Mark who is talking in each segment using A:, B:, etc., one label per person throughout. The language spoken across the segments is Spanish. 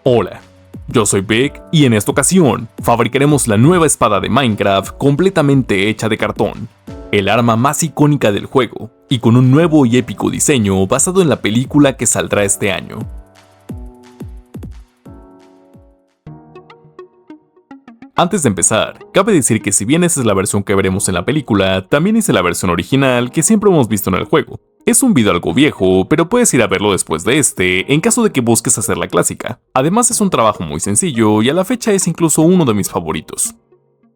A: Hola, yo soy Beck y en esta ocasión fabricaremos la nueva espada de Minecraft completamente hecha de cartón, el arma más icónica del juego y con un nuevo y épico diseño basado en la película que saldrá este año. Antes de empezar, cabe decir que si bien esa es la versión que veremos en la película, también hice la versión original que siempre hemos visto en el juego. Es un video algo viejo, pero puedes ir a verlo después de este, en caso de que busques hacer la clásica. Además es un trabajo muy sencillo y a la fecha es incluso uno de mis favoritos.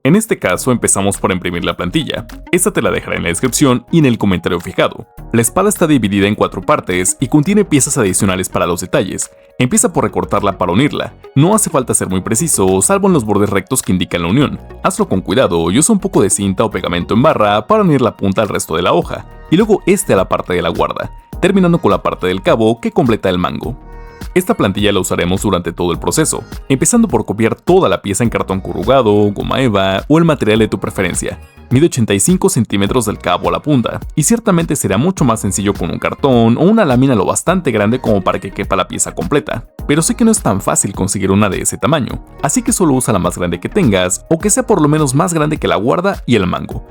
A: En este caso empezamos por imprimir la plantilla. Esta te la dejaré en la descripción y en el comentario fijado. La espada está dividida en 4 partes y contiene piezas adicionales para los detalles. Empieza por recortarla para unirla. No hace falta ser muy preciso, salvo en los bordes rectos que indican la unión. Hazlo con cuidado y usa un poco de cinta o pegamento en barra para unir la punta al resto de la hoja, y luego a la parte de la guarda, terminando con la parte del cabo que completa el mango. Esta plantilla la usaremos durante todo el proceso, empezando por copiar toda la pieza en cartón corrugado, goma eva o el material de tu preferencia. Mide 85 centímetros del cabo a la punta, y ciertamente será mucho más sencillo con un cartón o una lámina lo bastante grande como para que quepa la pieza completa. Pero sé que no es tan fácil conseguir una de ese tamaño, así que solo usa la más grande que tengas o que sea por lo menos más grande que la guarda y el mango.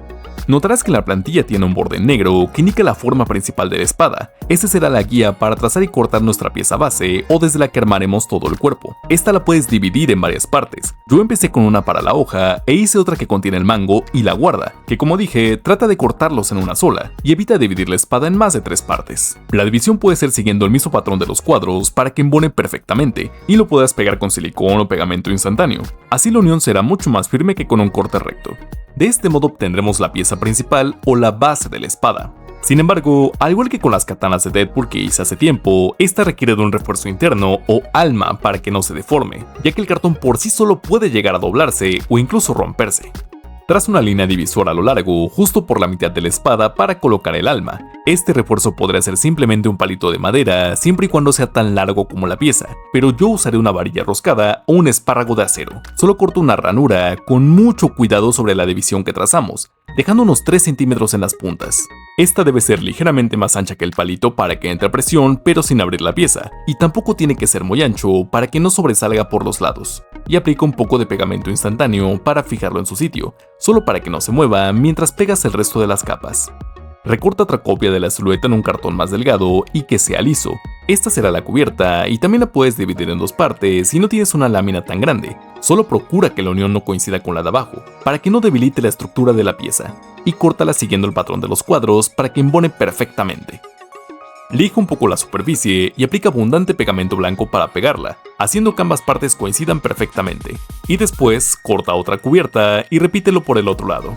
A: Notarás que la plantilla tiene un borde negro que indica la forma principal de la espada. Este será la guía para trazar y cortar nuestra pieza base o desde la que armaremos todo el cuerpo. Esta la puedes dividir en varias partes. Yo empecé con una para la hoja e hice otra que contiene el mango y la guarda, que como dije, trata de cortarlos en una sola y evita dividir la espada en más de 3 partes. La división puede ser siguiendo el mismo patrón de los cuadros para que embone perfectamente y lo puedas pegar con silicón o pegamento instantáneo. Así la unión será mucho más firme que con un corte recto. De este modo obtendremos la pieza principal o la base de la espada. Sin embargo, al igual que con las katanas de Deadpool que hice hace tiempo, esta requiere de un refuerzo interno o alma para que no se deforme, ya que el cartón por sí solo puede llegar a doblarse o incluso romperse. Traza una línea divisora a lo largo, justo por la mitad de la espada para colocar el alma. Este refuerzo podría ser simplemente un palito de madera, siempre y cuando sea tan largo como la pieza, pero yo usaré una varilla roscada o un espárrago de acero. Solo corto una ranura con mucho cuidado sobre la división que trazamos, dejando unos 3 centímetros en las puntas. Esta debe ser ligeramente más ancha que el palito para que entre presión, pero sin abrir la pieza, y tampoco tiene que ser muy ancho para que no sobresalga por los lados. Y aplica un poco de pegamento instantáneo para fijarlo en su sitio, solo para que no se mueva mientras pegas el resto de las capas. Recorta otra copia de la silueta en un cartón más delgado y que sea liso. Esta será la cubierta y también la puedes dividir en 2 partes si no tienes una lámina tan grande. Solo procura que la unión no coincida con la de abajo, para que no debilite la estructura de la pieza, y córtala siguiendo el patrón de los cuadros para que embone perfectamente. Lija un poco la superficie y aplica abundante pegamento blanco para pegarla, haciendo que ambas partes coincidan perfectamente. Y después corta otra cubierta y repítelo por el otro lado.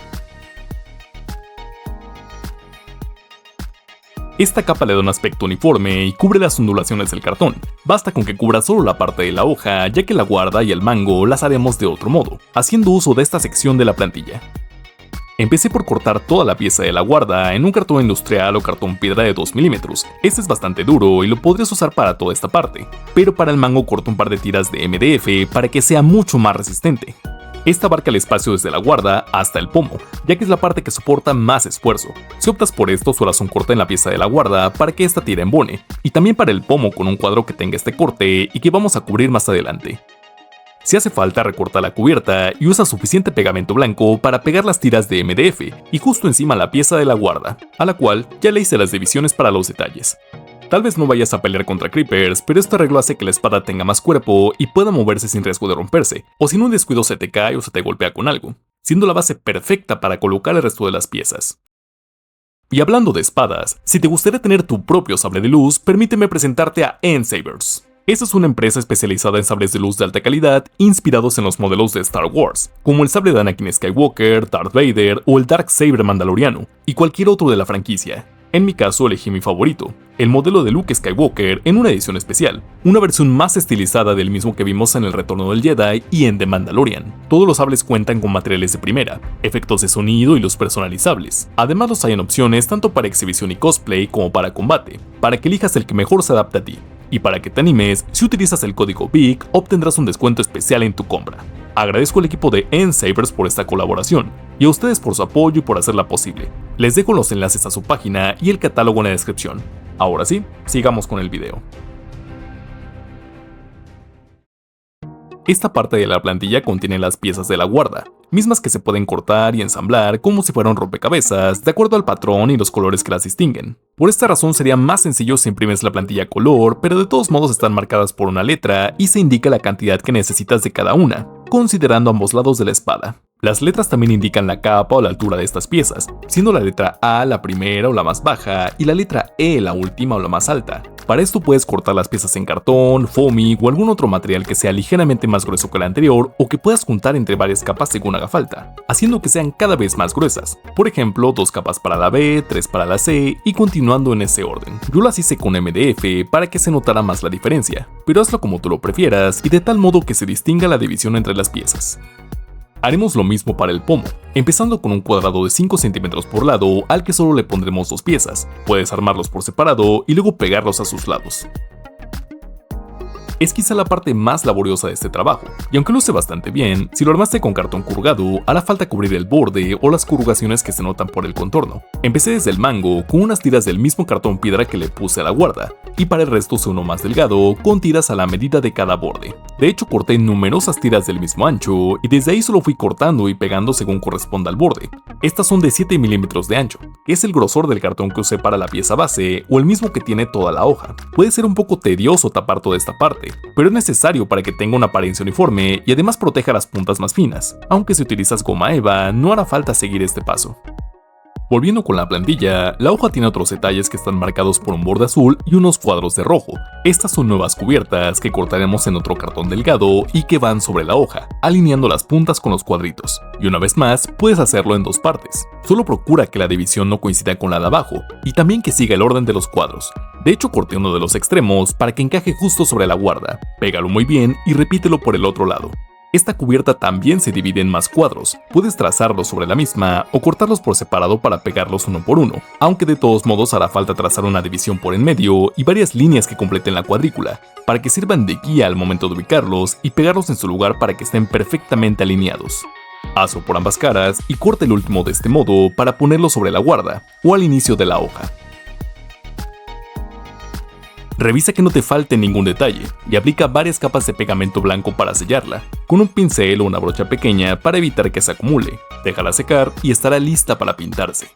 A: Esta capa le da un aspecto uniforme y cubre las ondulaciones del cartón. Basta con que cubra solo la parte de la hoja, ya que la guarda y el mango las haremos de otro modo, haciendo uso de esta sección de la plantilla. Empecé por cortar toda la pieza de la guarda en un cartón industrial o cartón piedra de 2 milímetros. Este es bastante duro y lo podrías usar para toda esta parte, pero para el mango corto un par de tiras de MDF para que sea mucho más resistente. Esta abarca el espacio desde la guarda hasta el pomo, ya que es la parte que soporta más esfuerzo. Si optas por esto, solo haz un corte en la pieza de la guarda para que esta tira embone, y también para el pomo con un cuadro que tenga este corte y que vamos a cubrir más adelante. Si hace falta, recorta la cubierta y usa suficiente pegamento blanco para pegar las tiras de MDF y justo encima la pieza de la guarda, a la cual ya le hice las divisiones para los detalles. Tal vez no vayas a pelear contra creepers, pero este arreglo hace que la espada tenga más cuerpo y pueda moverse sin riesgo de romperse, o si en un descuido se te cae o se te golpea con algo, siendo la base perfecta para colocar el resto de las piezas. Y hablando de espadas, si te gustaría tener tu propio sable de luz, permíteme presentarte a N-Sabers. Esta es una empresa especializada en sables de luz de alta calidad inspirados en los modelos de Star Wars, como el sable de Anakin Skywalker, Darth Vader o el Darksaber mandaloriano, y cualquier otro de la franquicia. En mi caso elegí mi favorito, el modelo de Luke Skywalker en una edición especial, una versión más estilizada del mismo que vimos en El Retorno del Jedi y en The Mandalorian. Todos los sables cuentan con materiales de primera, efectos de sonido y luz personalizables. Además los hay en opciones tanto para exhibición y cosplay como para combate, para que elijas el que mejor se adapte a ti. Y para que te animes, si utilizas el código BIG obtendrás un descuento especial en tu compra. Agradezco al equipo de N-Sabers por esta colaboración, y a ustedes por su apoyo y por hacerla posible. Les dejo los enlaces a su página y el catálogo en la descripción. Ahora sí, sigamos con el video. Esta parte de la plantilla contiene las piezas de la guarda, mismas que se pueden cortar y ensamblar como si fueran rompecabezas, de acuerdo al patrón y los colores que las distinguen. Por esta razón sería más sencillo si imprimes la plantilla a color, pero de todos modos están marcadas por una letra y se indica la cantidad que necesitas de cada una, considerando ambos lados de la espada. Las letras también indican la capa o la altura de estas piezas, siendo la letra A la primera o la más baja y la letra E la última o la más alta. Para esto puedes cortar las piezas en cartón, foamy o algún otro material que sea ligeramente más grueso que el anterior o que puedas juntar entre varias capas según haga falta, haciendo que sean cada vez más gruesas. Por ejemplo, 2 capas para la B, 3 para la C y continuando en ese orden. Yo las hice con MDF para que se notara más la diferencia, pero hazlo como tú lo prefieras y de tal modo que se distinga la división entre las piezas. Haremos lo mismo para el pomo, empezando con un cuadrado de 5 centímetros por lado al que solo le pondremos 2 piezas. Puedes armarlos por separado y luego pegarlos a sus lados. Es quizá la parte más laboriosa de este trabajo, y aunque luce bastante bien, si lo armaste con cartón corrugado, hará falta cubrir el borde o las corrugaciones que se notan por el contorno. Empecé desde el mango con unas tiras del mismo cartón piedra que le puse a la guarda, y para el resto usé uno más delgado con tiras a la medida de cada borde. De hecho corté numerosas tiras del mismo ancho, y desde ahí solo fui cortando y pegando según corresponda al borde. Estas son de 7 milímetros de ancho, que es el grosor del cartón que usé para la pieza base o el mismo que tiene toda la hoja. Puede ser un poco tedioso tapar toda esta parte, pero es necesario para que tenga una apariencia uniforme y además proteja las puntas más finas, aunque si utilizas goma eva no hará falta seguir este paso. Volviendo con la plantilla, la hoja tiene otros detalles que están marcados por un borde azul y unos cuadros de rojo. Estas son nuevas cubiertas que cortaremos en otro cartón delgado y que van sobre la hoja, alineando las puntas con los cuadritos. Y una vez más, puedes hacerlo en 2 partes. Solo procura que la división no coincida con la de abajo y también que siga el orden de los cuadros. De hecho, corté uno de los extremos para que encaje justo sobre la guarda. Pégalo muy bien y repítelo por el otro lado. Esta cubierta también se divide en más cuadros, puedes trazarlos sobre la misma o cortarlos por separado para pegarlos uno por uno, aunque de todos modos hará falta trazar una división por en medio y varias líneas que completen la cuadrícula, para que sirvan de guía al momento de ubicarlos y pegarlos en su lugar para que estén perfectamente alineados. Hazlo por ambas caras y corta el último de este modo para ponerlo sobre la guarda o al inicio de la hoja. Revisa que no te falte ningún detalle y aplica varias capas de pegamento blanco para sellarla, con un pincel o una brocha pequeña para evitar que se acumule. Déjala secar y estará lista para pintarse.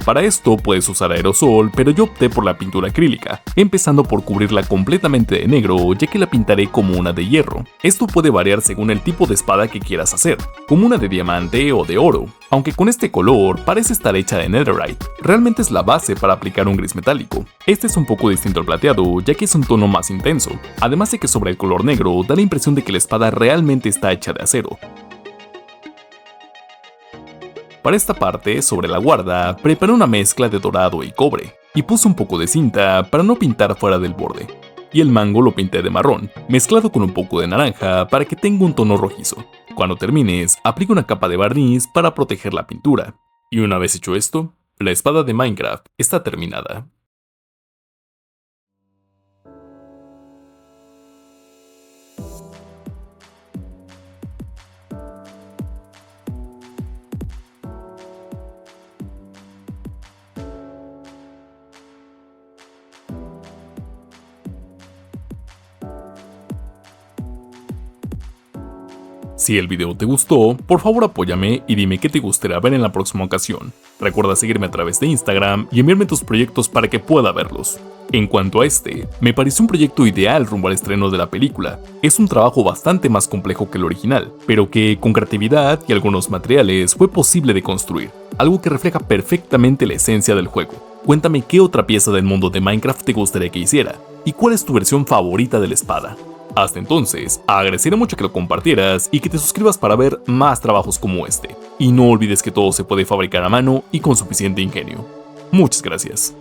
A: Para esto puedes usar aerosol, pero yo opté por la pintura acrílica, empezando por cubrirla completamente de negro, ya que la pintaré como una de hierro. Esto puede variar según el tipo de espada que quieras hacer, como una de diamante o de oro, aunque con este color parece estar hecha de netherite. Realmente es la base para aplicar un gris metálico. Este es un poco distinto al plateado, ya que es un tono más intenso, además de que sobre el color negro da la impresión de que la espada realmente está hecha de acero. Para esta parte, sobre la guarda, preparé una mezcla de dorado y cobre, y puse un poco de cinta para no pintar fuera del borde. Y el mango lo pinté de marrón, mezclado con un poco de naranja para que tenga un tono rojizo. Cuando termines, aplica una capa de barniz para proteger la pintura. Y una vez hecho esto, la espada de Minecraft está terminada. Si el video te gustó, por favor apóyame y dime qué te gustaría ver en la próxima ocasión. Recuerda seguirme a través de Instagram y enviarme tus proyectos para que pueda verlos. En cuanto a este, me pareció un proyecto ideal rumbo al estreno de la película. Es un trabajo bastante más complejo que el original, pero que con creatividad y algunos materiales fue posible de construir, algo que refleja perfectamente la esencia del juego. Cuéntame qué otra pieza del mundo de Minecraft te gustaría que hiciera, y cuál es tu versión favorita de la espada. Hasta entonces, agradeceré mucho que lo compartieras y que te suscribas para ver más trabajos como este. Y no olvides que todo se puede fabricar a mano y con suficiente ingenio. Muchas gracias.